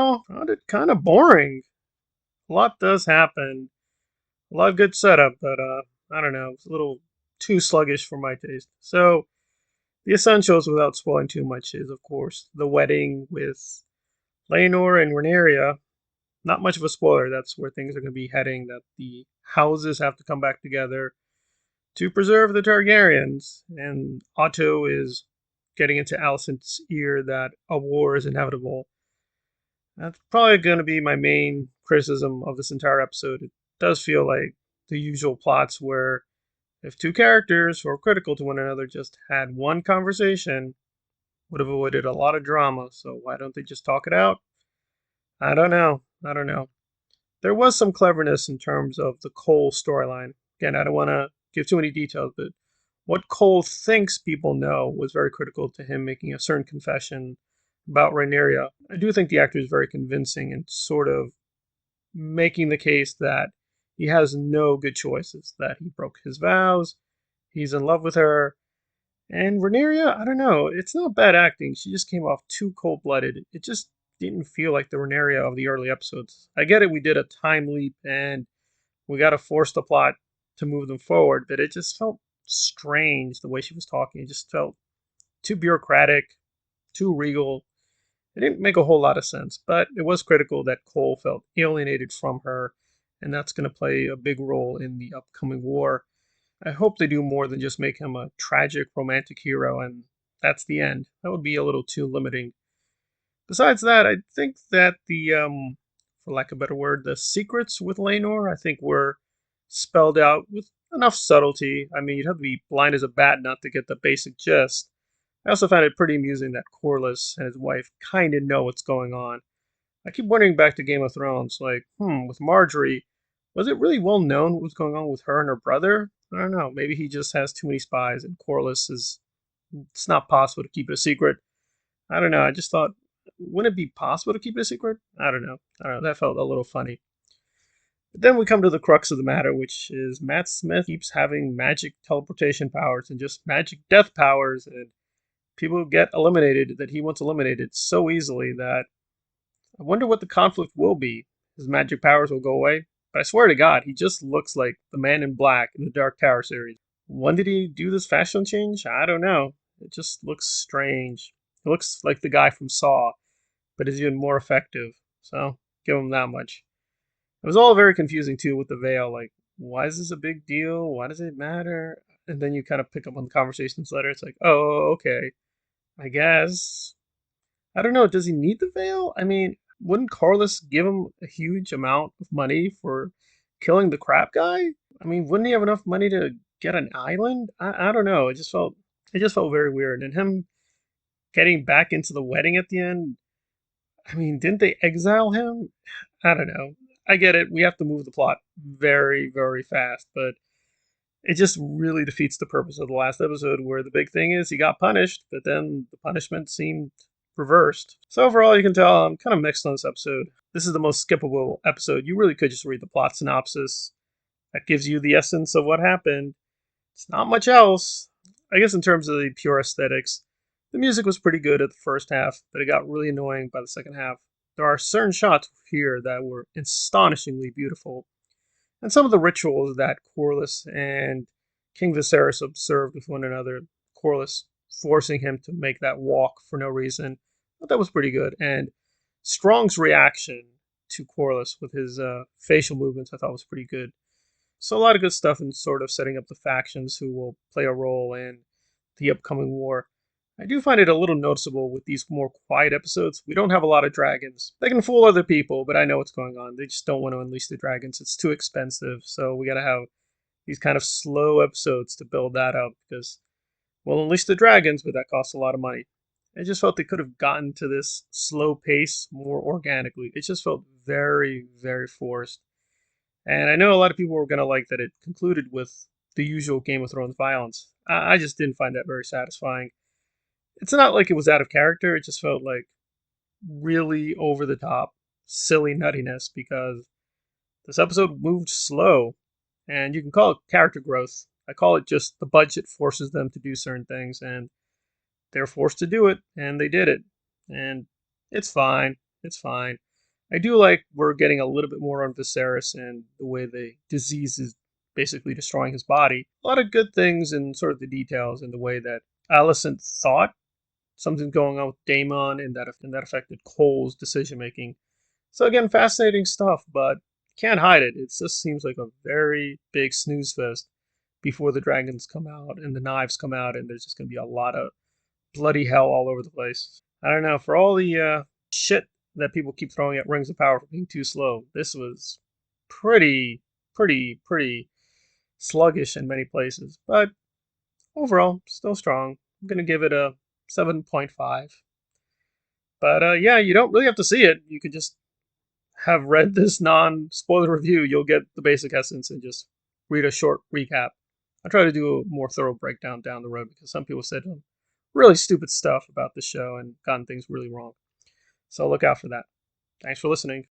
overall, I found it kind of boring. A lot does happen. A lot of good setup, but I don't know. It's a little too sluggish for my taste. So, the essentials, without spoiling too much, is of course the wedding with Laenor and Rhaenyra. Not much of a spoiler. That's where things are going to be heading. That the houses have to come back together to preserve the Targaryens, and Otto is getting into Alicent's ear that a war is inevitable. That's probably going to be my main criticism of this entire episode. It does feel like the usual plots where if two characters who are critical to one another just had one conversation, would have avoided a lot of drama. So why don't they just talk it out? I don't know. I don't know. There was some cleverness in terms of the Cole storyline. Again, I don't want to give too many details, but what Cole thinks people know was very critical to him making a certain confession about Rhaenyra. I do think the actor is very convincing and sort of making the case that he has no good choices, that he broke his vows, he's in love with her. And Rhaenyra, I don't know, it's not bad acting. She just came off too cold blooded. It just didn't feel like the Rhaenyra of the early episodes. I get it, we did a time leap and we got to force the plot to move them forward, but it just felt strange the way she was talking. It just felt too bureaucratic, too regal. It didn't make a whole lot of sense, but it was critical that Cole felt alienated from her, and that's going to play a big role in the upcoming war. I hope they do more than just make him a tragic romantic hero, and that's the end. That would be a little too limiting. Besides that, I think that for lack of a better word, the secrets with Laenor, I think were spelled out with enough subtlety. I mean, you'd have to be blind as a bat not to get the basic gist. I also found it pretty amusing that Corlys and his wife kind of know what's going on. I keep wondering back to Game of Thrones, like, with Marjorie, was it really well known what was going on with her and her brother? I don't know. Maybe he just has too many spies, and Corlys is. It's not possible to keep it a secret. I don't know. I just thought, wouldn't it be possible to keep it a secret? I don't know. I don't know. That felt a little funny. But then we come to the crux of the matter, which is Matt Smith keeps having magic teleportation powers and just magic death powers, and people get eliminated that he wants eliminated so easily that I wonder what the conflict will be. His magic powers will go away, but I swear to God, he just looks like the Man in Black in the Dark Tower series. When did he do this fashion change? I don't know. It just looks strange. It looks like the guy from Saw, but is even more effective. So, give him that much. It was all very confusing too with the veil. Like, why is this a big deal? Why does it matter? And then you kind of pick up on the conversations later. It's like, oh, okay. I guess. I don't know. Does he need the veil? I mean, wouldn't Carlos give him a huge amount of money for killing the crap guy? I mean, wouldn't he have enough money to get an island? I don't know. It just felt very weird. And him getting back into the wedding at the end. I mean, didn't they exile him? I don't know. I get it. We have to move the plot very, very fast, but it just really defeats the purpose of the last episode, where the big thing is he got punished, but then the punishment seemed reversed. So overall, you can tell I'm kind of mixed on this episode. This is the most skippable episode. You really could just read the plot synopsis. That gives you the essence of what happened. It's not much else. I guess in terms of the pure aesthetics, the music was pretty good at the first half, but it got really annoying by the second half. There are certain shots here that were astonishingly beautiful, and some of the rituals that Corlys and King Viserys observed with one another, Corlys forcing him to make that walk for no reason, I thought that was pretty good. And Strong's reaction to Corlys with his facial movements, I thought was pretty good. So a lot of good stuff in sort of setting up the factions who will play a role in the upcoming war. I do find it a little noticeable with these more quiet episodes. We don't have a lot of dragons. They can fool other people, but I know what's going on. They just don't want to unleash the dragons. It's too expensive, so we gotta have these kind of slow episodes to build that up, because we'll unleash the dragons, but that costs a lot of money. I just felt they could have gotten to this slow pace more organically. It just felt very, very forced. And I know a lot of people were going to like that it concluded with the usual Game of Thrones violence. I just didn't find that very satisfying. It's not like it was out of character, it just felt like really over the top, silly nuttiness, because this episode moved slow. And you can call it character growth. I call it just the budget forces them to do certain things, and they're forced to do it, and they did it. And it's fine. It's fine. I do like we're getting a little bit more on Viserys and the way the disease is basically destroying his body. A lot of good things in sort of the details and the way that Alicent thought something's going on with Daemon and that affected Cole's decision making. So again, fascinating stuff, but can't hide it. It just seems like a very big snooze fest before the dragons come out and the knives come out, and there's just going to be a lot of bloody hell all over the place. I don't know. For all the shit that people keep throwing at Rings of Power for being too slow, this was pretty sluggish in many places. But overall, still strong. I'm going to give it a 7.5. But yeah, you don't really have to see it. You could just have read this non-spoiler review. You'll get the basic essence and just read a short recap. I'll try to do a more thorough breakdown down the road because some people said really stupid stuff about the show and gotten things really wrong. So look out for that. Thanks for listening.